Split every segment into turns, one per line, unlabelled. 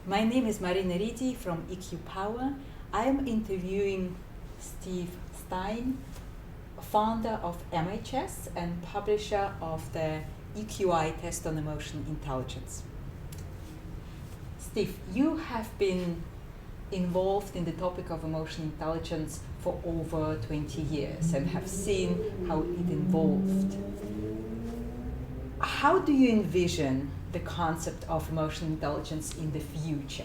My name is Marina Ridi from EQ Power. I am interviewing Steve Stein, founder of MHS and publisher of the EQ-i test on emotional intelligence. Steve, you have been involved in the topic of emotional intelligence for over 20 years and have seen how it evolved. How do you envision the concept of emotional intelligence in the future?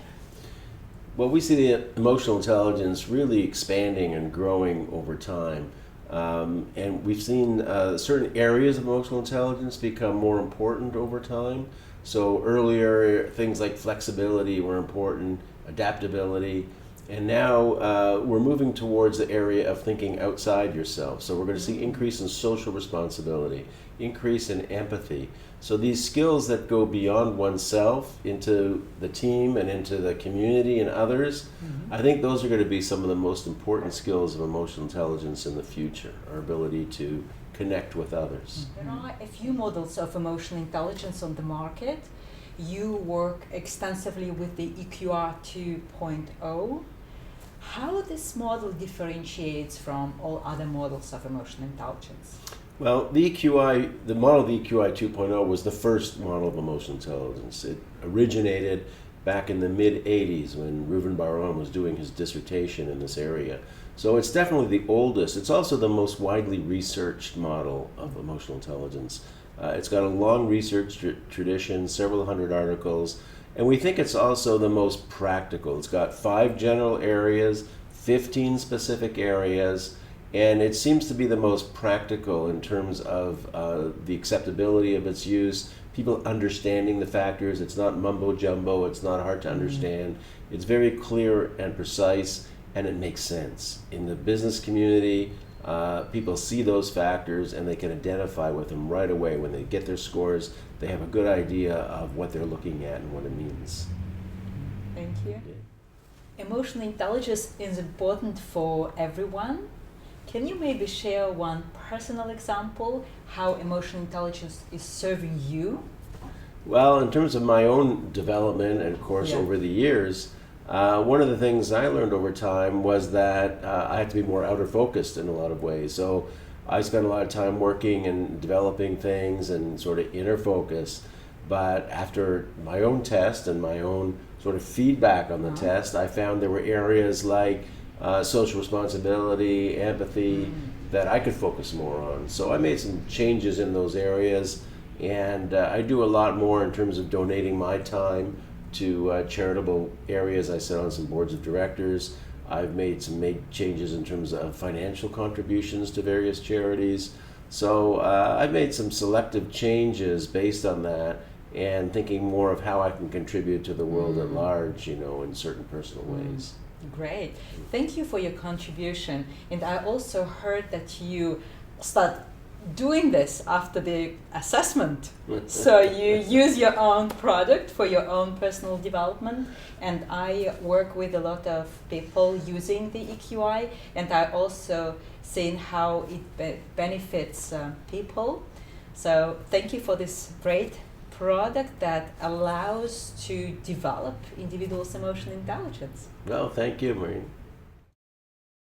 Well, we see the emotional intelligence really expanding and growing over time. And we've seen certain areas of emotional intelligence become more important over time. So earlier, things like flexibility were important, adaptability, and now we're moving towards the area of thinking outside yourself. So we're going to see increase in social responsibility, increase in empathy. So these skills that go beyond oneself into the team and into the community and others, I think those are going to be some of the most important skills of emotional intelligence in the future, our ability to connect with others.
There are a few models of emotional intelligence on the market. You work extensively with the EQ-i 2.0. How this model differentiates from all other models of emotional intelligence?
Well, the model of the EQ-i 2.0 was the first model of emotional intelligence. It originated back in the mid-'80s when Reuven Bar-On was doing his dissertation in this area. So it's definitely the oldest. It's also the most widely researched model of emotional intelligence. It's got a long research tradition, several hundred articles, and we think it's also the most practical. It's got 5 general areas, 15 specific areas, and it seems to be the most practical in terms of the acceptability of its use, people understanding the factors. It's not mumbo jumbo, it's not hard to understand. It's very clear and precise, and it makes sense. In the business community, people see those factors and they can identify with them right away. When they get their scores, they have a good idea of what they're looking at and what it means.
Thank you. Yeah. Emotional intelligence is important for everyone. Can you maybe share one personal example how emotional intelligence is serving you?
Well, in terms of my own development and of course over the years, one of the things I learned over time was that I had to be more outer focused in a lot of ways. So I spent a lot of time working and developing things and sort of inner focus. But after my own test and my own sort of feedback on the test, I found there were areas like social responsibility, empathy, that I could focus more on. So I made some changes in those areas, and I do a lot more in terms of donating my time to charitable areas. I sit on some boards of directors. I've made some changes in terms of financial contributions to various charities. So I've made some selective changes based on that and thinking more of how I can contribute to the world at large, in certain personal ways.
Great. Thank you for your contribution. And I also heard that you start doing this after the assessment. So you use your own product for your own personal development. And I work with a lot of people using the EQ-i, and I also seen how it benefits people. So thank you for this great product that allows to develop individuals' emotional intelligence.
Well, thank you, Maureen.